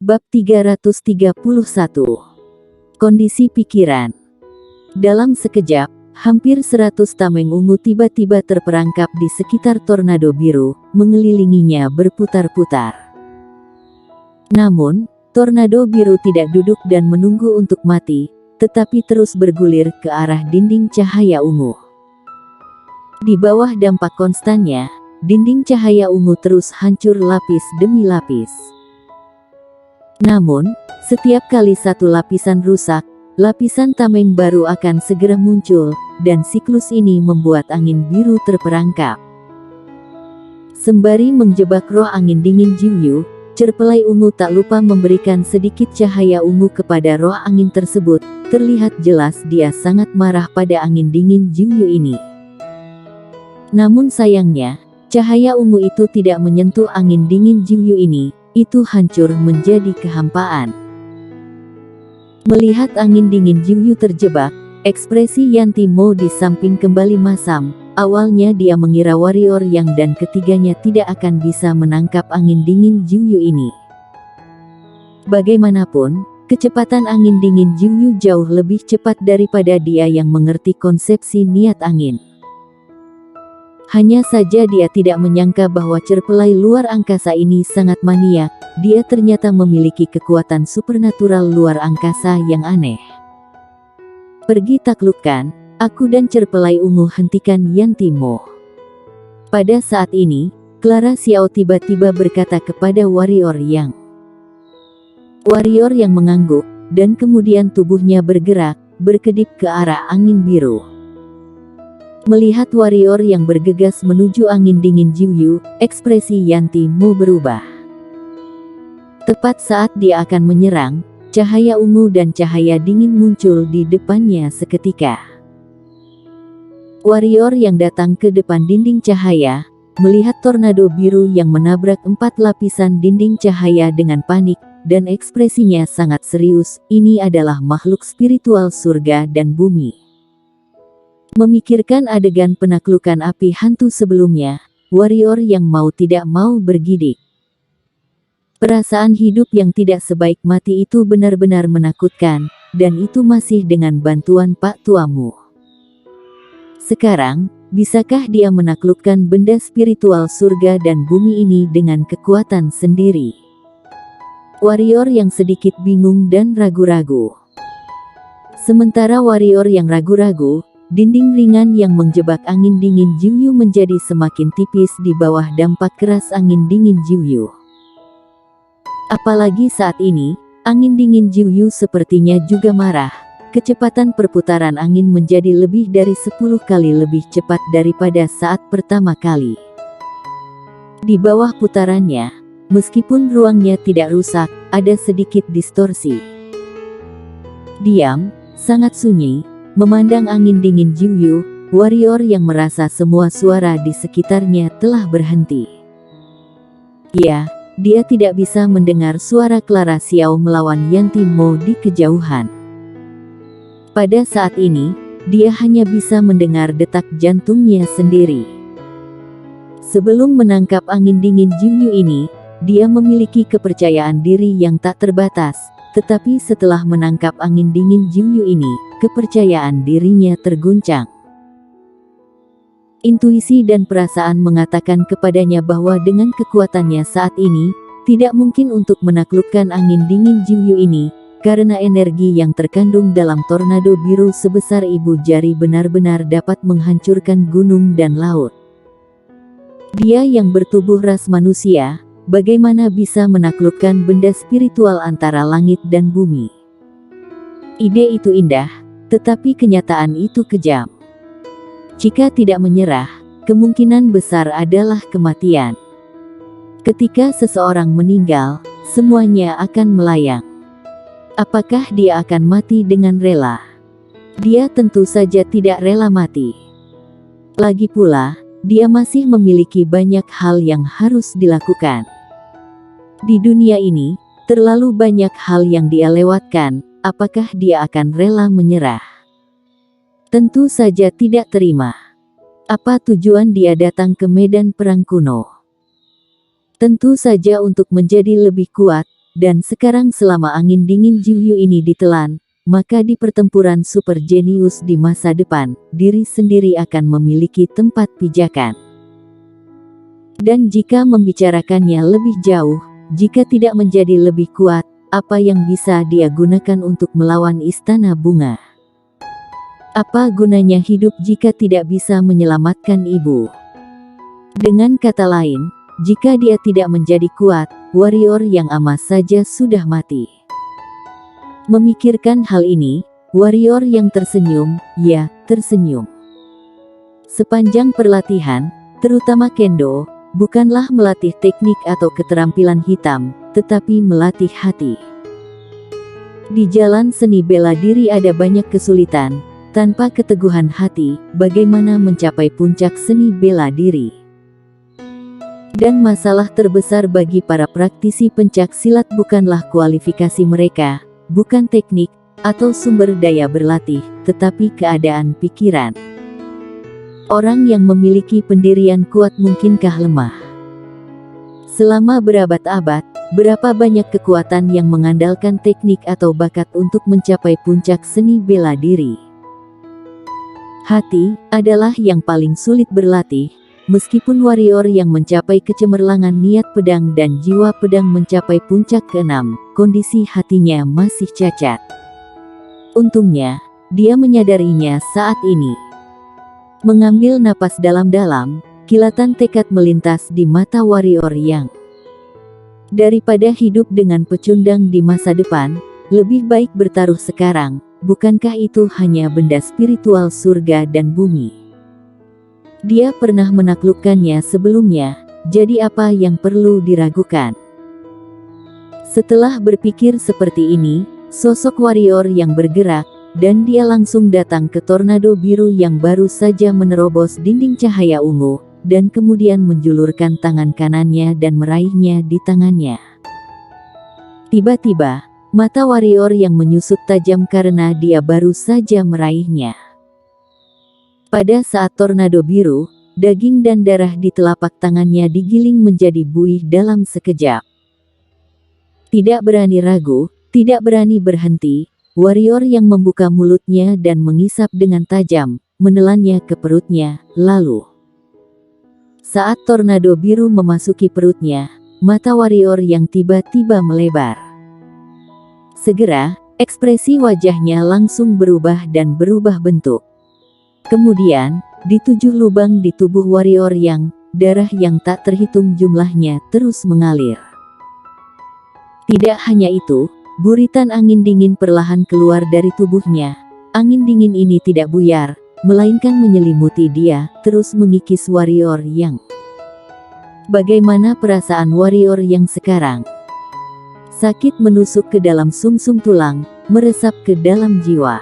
Bab 331. Kondisi pikiran. Dalam sekejap, hampir 100 tameng ungu tiba-tiba terperangkap di sekitar tornado biru, mengelilinginya berputar-putar. Namun, tornado biru tidak duduk dan menunggu untuk mati, tetapi terus bergulir ke arah dinding cahaya ungu. Di bawah dampak konstannya, dinding cahaya ungu terus hancur lapis demi lapis. Namun, setiap kali satu lapisan rusak, lapisan tameng baru akan segera muncul, dan siklus ini membuat angin biru terperangkap. Sembari menjebak roh angin dingin Jiwyu, cerpelai ungu tak lupa memberikan sedikit cahaya ungu kepada roh angin tersebut. Terlihat jelas dia sangat marah pada angin dingin Jiwyu ini. Namun sayangnya, cahaya ungu itu tidak menyentuh angin dingin Jiwyu ini. Itu hancur menjadi kehampaan. Melihat angin dingin Jiwyu terjebak, ekspresi Yanti Mo di samping kembali masam. Awalnya dia mengira warrior yang dan ketiganya tidak akan bisa menangkap angin dingin Jiwyu ini. Bagaimanapun, kecepatan angin dingin Jiwyu jauh lebih cepat daripada dia yang mengerti konsepsi niat angin. Hanya saja dia tidak menyangka bahwa cerpelai luar angkasa ini sangat maniak. Dia ternyata memiliki kekuatan supernatural luar angkasa yang aneh. Pergi taklukkan, aku dan cerpelai ungu hentikan Yanti Mo. Pada saat ini, Clara Xiao tiba-tiba berkata kepada warrior yang mengangguk, dan kemudian tubuhnya bergerak, berkedip ke arah angin biru. Melihat warrior yang bergegas menuju angin dingin Jiwyu, ekspresi Yanti Mo berubah. Tepat saat dia akan menyerang, cahaya ungu dan cahaya dingin muncul di depannya seketika. Warrior yang datang ke depan dinding cahaya, melihat tornado biru yang menabrak 4 lapisan dinding cahaya dengan panik, dan ekspresinya sangat serius. Ini adalah makhluk spiritual surga dan bumi. Memikirkan adegan penaklukan api hantu sebelumnya, warrior yang mau tidak mau bergidik. Perasaan hidup yang tidak sebaik mati itu benar-benar menakutkan, dan itu masih dengan bantuan Pak Tuamu. Sekarang, bisakah dia menaklukkan benda spiritual surga dan bumi ini dengan kekuatan sendiri? Warrior yang sedikit bingung dan ragu-ragu. Sementara warrior yang ragu-ragu, dinding ringan yang menjebak angin dingin Jiwyu menjadi semakin tipis di bawah dampak keras angin dingin Jiwyu. Apalagi saat ini, angin dingin Jiwyu sepertinya juga marah. Kecepatan perputaran angin menjadi lebih dari 10 kali lebih cepat daripada saat pertama kali. Di bawah putarannya, meskipun ruangnya tidak rusak, ada sedikit distorsi. Diam, sangat sunyi. Memandang angin dingin Jiwyu, warrior yang merasa semua suara di sekitarnya telah berhenti. Ya, dia tidak bisa mendengar suara Clara Xiao melawan Yanti Mo di kejauhan. Pada saat ini, dia hanya bisa mendengar detak jantungnya sendiri. Sebelum menangkap angin dingin Jiwyu ini, dia memiliki kepercayaan diri yang tak terbatas. Tetapi setelah menangkap angin dingin Jiwyu ini, kepercayaan dirinya terguncang. Intuisi dan perasaan mengatakan kepadanya bahwa dengan kekuatannya saat ini, tidak mungkin untuk menaklukkan angin dingin Jiwyu ini, karena energi yang terkandung dalam tornado biru sebesar ibu jari benar-benar dapat menghancurkan gunung dan laut. Dia yang bertubuh ras manusia, bagaimana bisa menaklukkan benda spiritual antara langit dan bumi? Ide itu indah, tetapi kenyataan itu kejam. Jika tidak menyerah, kemungkinan besar adalah kematian. Ketika seseorang meninggal, semuanya akan melayang. Apakah dia akan mati dengan rela? Dia tentu saja tidak rela mati. Lagi pula, dia masih memiliki banyak hal yang harus dilakukan. Di dunia ini, terlalu banyak hal yang dia lewatkan. Apakah dia akan rela menyerah? Tentu saja tidak terima. Apa tujuan dia datang ke medan perang kuno? Tentu saja untuk menjadi lebih kuat, dan sekarang selama angin dingin Jiwyu ini ditelan, maka di pertempuran super jenius di masa depan, diri sendiri akan memiliki tempat pijakan. Dan jika membicarakannya lebih jauh, jika tidak menjadi lebih kuat, apa yang bisa dia gunakan untuk melawan Istana Bunga? Apa gunanya hidup jika tidak bisa menyelamatkan ibu? Dengan kata lain, jika dia tidak menjadi kuat, warrior yang amat saja sudah mati. Memikirkan hal ini, warrior yang tersenyum, ya, tersenyum. Sepanjang perlatihan, terutama kendo, bukanlah melatih teknik atau keterampilan hitam, tetapi melatih hati. Di jalan seni bela diri ada banyak kesulitan. Tanpa keteguhan hati, bagaimana mencapai puncak seni bela diri? Dan masalah terbesar bagi para praktisi pencak silat bukanlah kualifikasi mereka, bukan teknik, atau sumber daya berlatih, tetapi keadaan pikiran. Orang yang memiliki pendirian kuat mungkinkah lemah? Selama berabad-abad, berapa banyak kekuatan yang mengandalkan teknik atau bakat untuk mencapai puncak seni bela diri? Hati adalah yang paling sulit berlatih, meskipun warrior yang mencapai kecemerlangan niat pedang dan jiwa pedang mencapai puncak ke-6, kondisi hatinya masih cacat. Untungnya, dia menyadarinya saat ini. Mengambil napas dalam-dalam, kilatan tekad melintas di mata warrior yang. Daripada hidup dengan pecundang di masa depan, lebih baik bertaruh sekarang. Bukankah itu hanya benda spiritual surga dan bumi? Dia pernah menaklukkannya sebelumnya, jadi apa yang perlu diragukan? Setelah berpikir seperti ini, sosok warrior yang bergerak, dan dia langsung datang ke tornado biru yang baru saja menerobos dinding cahaya ungu, dan kemudian menjulurkan tangan kanannya dan meraihnya di tangannya. Tiba-tiba, mata warrior yang menyusut tajam karena dia baru saja meraihnya. Pada saat tornado biru, daging dan darah di telapak tangannya digiling menjadi buih dalam sekejap. Tidak berani ragu, tidak berani berhenti, warrior yang membuka mulutnya dan mengisap dengan tajam, menelannya ke perutnya, lalu. Saat tornado biru memasuki perutnya, mata warrior yang tiba-tiba melebar. Segera, ekspresi wajahnya langsung berubah dan berubah bentuk. Kemudian, di 7 lubang di tubuh warrior yang, darah yang tak terhitung jumlahnya terus mengalir. Tidak hanya itu, buritan angin dingin perlahan keluar dari tubuhnya. Angin dingin ini tidak buyar, melainkan menyelimuti dia, terus mengikis warrior yang. Bagaimana perasaan warrior yang sekarang? Sakit menusuk ke dalam sumsum tulang, meresap ke dalam jiwa.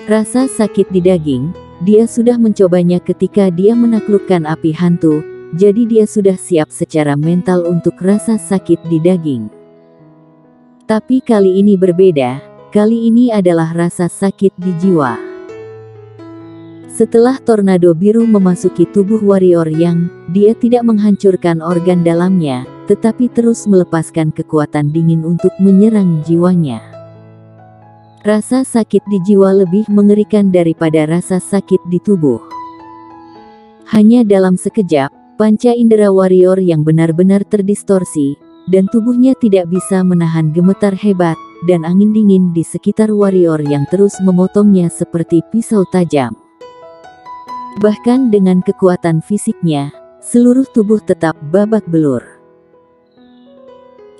Rasa sakit di daging, dia sudah mencobanya ketika dia menaklukkan api hantu, jadi dia sudah siap secara mental untuk rasa sakit di daging. Tapi kali ini berbeda, kali ini adalah rasa sakit di jiwa. Setelah tornado biru memasuki tubuh warrior yang, dia tidak menghancurkan organ dalamnya, tetapi terus melepaskan kekuatan dingin untuk menyerang jiwanya. Rasa sakit di jiwa lebih mengerikan daripada rasa sakit di tubuh. Hanya dalam sekejap, panca indera warrior yang benar-benar terdistorsi, dan tubuhnya tidak bisa menahan gemetar hebat, dan angin dingin di sekitar warrior yang terus memotongnya seperti pisau tajam. Bahkan dengan kekuatan fisiknya, seluruh tubuh tetap babak belur.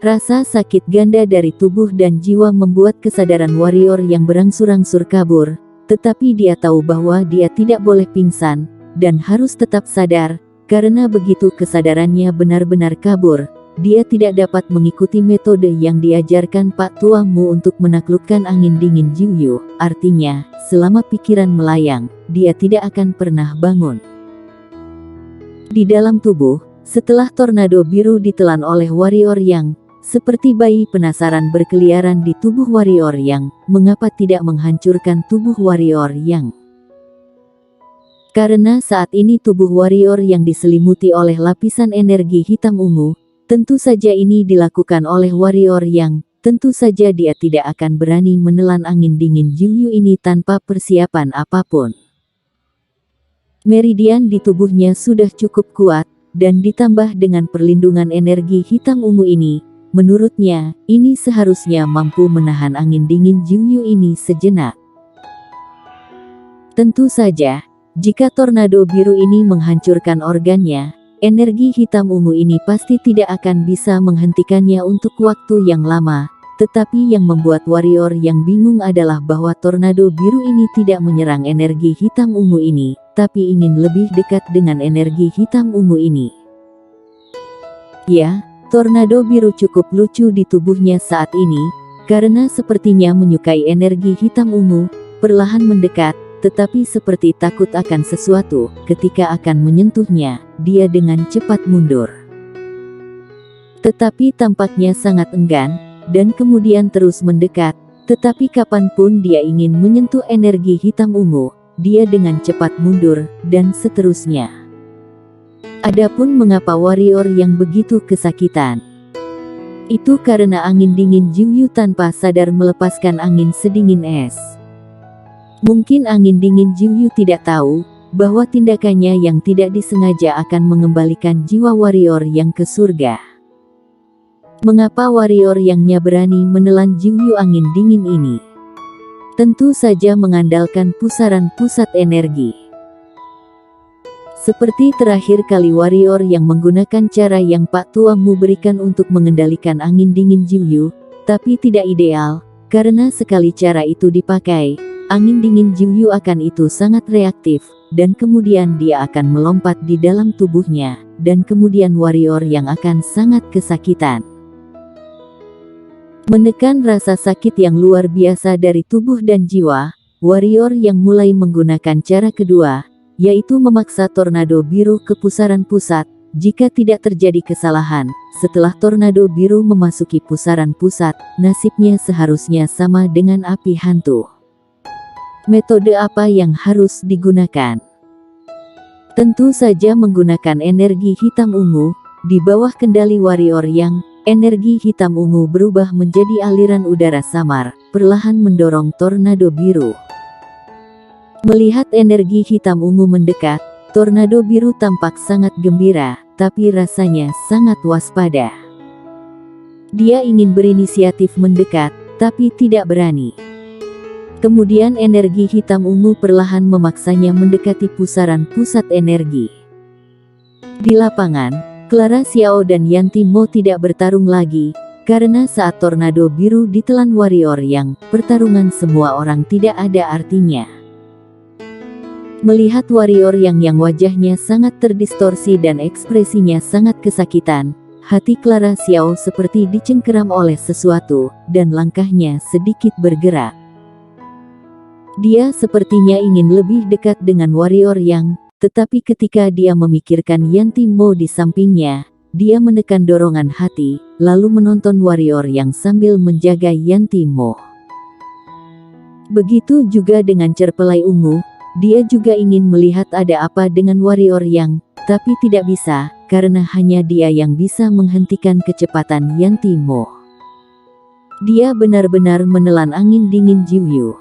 Rasa sakit ganda dari tubuh dan jiwa membuat kesadaran warrior yang berangsur-angsur kabur, tetapi dia tahu bahwa dia tidak boleh pingsan, dan harus tetap sadar, karena begitu kesadarannya benar-benar kabur, dia tidak dapat mengikuti metode yang diajarkan Pak Tua Mu untuk menaklukkan angin dingin Jiwyu, artinya, selama pikiran melayang, dia tidak akan pernah bangun. Di dalam tubuh, setelah tornado biru ditelan oleh warrior yang, seperti bayi penasaran berkeliaran di tubuh warrior yang, mengapa tidak menghancurkan tubuh warrior yang? Karena saat ini tubuh warrior yang diselimuti oleh lapisan energi hitam ungu, Tentu saja ini dilakukan oleh warrior yang tentu saja dia tidak akan berani menelan angin dingin Jiuyu ini tanpa persiapan apapun. Meridian di tubuhnya sudah cukup kuat, dan ditambah dengan perlindungan energi hitam ungu ini, menurutnya, ini seharusnya mampu menahan angin dingin Jiuyu ini sejenak. Tentu saja, jika tornado biru ini menghancurkan organnya, energi hitam ungu ini pasti tidak akan bisa menghentikannya untuk waktu yang lama. Tetapi yang membuat warrior yang bingung adalah bahwa tornado biru ini tidak menyerang energi hitam ungu ini, tapi ingin lebih dekat dengan energi hitam ungu ini. Ya, tornado biru cukup lucu di tubuhnya saat ini, karena sepertinya menyukai energi hitam ungu, perlahan mendekat, tetapi seperti takut akan sesuatu. Ketika akan menyentuhnya, dia dengan cepat mundur. Tetapi tampaknya sangat enggan, dan kemudian terus mendekat, tetapi kapanpun dia ingin menyentuh energi hitam ungu, dia dengan cepat mundur, dan seterusnya. Adapun mengapa warrior yang begitu kesakitan? Itu karena angin dingin Jiuyu tanpa sadar melepaskan angin sedingin es. Mungkin angin dingin Jiuyu tidak tahu, bahwa tindakannya yang tidak disengaja akan mengembalikan jiwa warrior yang ke surga. Mengapa warrior yangnya berani menelan Jiuyu angin dingin ini? Tentu saja mengandalkan pusaran pusat energi. Seperti terakhir kali warrior yang menggunakan cara yang Pak Tuamu berikan untuk mengendalikan angin dingin Jiuyu, tapi tidak ideal, karena sekali cara itu dipakai, angin dingin Jiuyu akan itu sangat reaktif, dan kemudian dia akan melompat di dalam tubuhnya, dan kemudian warrior yang akan sangat kesakitan. Menekan rasa sakit yang luar biasa dari tubuh dan jiwa, warrior yang mulai menggunakan cara kedua, yaitu memaksa tornado biru ke pusaran pusat. Jika tidak terjadi kesalahan, setelah tornado biru memasuki pusaran pusat, nasibnya seharusnya sama dengan api hantu. Metode apa yang harus digunakan? Tentu saja menggunakan energi hitam ungu, di bawah kendali warrior yang energi hitam ungu berubah menjadi aliran udara samar, perlahan mendorong tornado biru. Melihat energi hitam ungu mendekat, tornado biru tampak sangat gembira, tapi rasanya sangat waspada. Dia ingin berinisiatif mendekat, tapi tidak berani. Kemudian energi hitam ungu perlahan memaksanya mendekati pusaran pusat energi. Di lapangan, Clara Xiao dan Yanti Mo tidak bertarung lagi, karena saat tornado biru ditelan warrior yang, pertarungan semua orang tidak ada artinya. Melihat warrior yang wajahnya sangat terdistorsi dan ekspresinya sangat kesakitan, hati Clara Xiao seperti dicengkeram oleh sesuatu, dan langkahnya sedikit bergerak. Dia sepertinya ingin lebih dekat dengan warrior yang, tetapi ketika dia memikirkan Yanti Mo di sampingnya, dia menekan dorongan hati, lalu menonton warrior yang sambil menjaga Yanti Mo. Begitu juga dengan cerpelai ungu, dia juga ingin melihat ada apa dengan warrior yang, tapi tidak bisa, karena hanya dia yang bisa menghentikan kecepatan Yanti Mo. Dia benar-benar menelan angin dingin Jiuyu.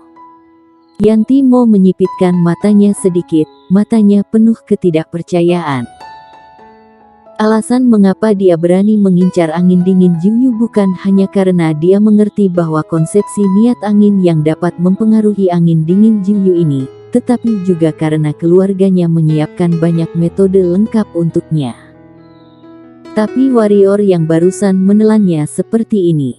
Yanti Mo menyipitkan matanya sedikit, matanya penuh ketidakpercayaan. Alasan mengapa dia berani mengincar angin dingin Jiuyu bukan hanya karena dia mengerti bahwa konsepsi niat angin yang dapat mempengaruhi angin dingin Jiuyu ini, tetapi juga karena keluarganya menyiapkan banyak metode lengkap untuknya. Tapi warrior yang barusan menelannya seperti ini.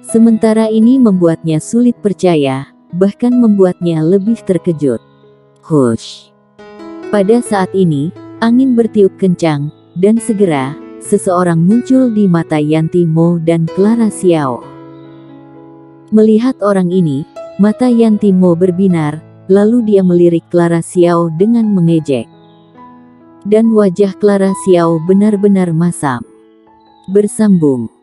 Sementara ini membuatnya sulit percaya, bahkan membuatnya lebih terkejut. Hush! Pada saat ini, angin bertiup kencang, dan segera, seseorang muncul di mata Yanti Mo dan Clara Xiao. Melihat orang ini, mata Yanti Mo berbinar, lalu dia melirik Clara Xiao dengan mengejek. Dan wajah Clara Xiao benar-benar masam. Bersambung.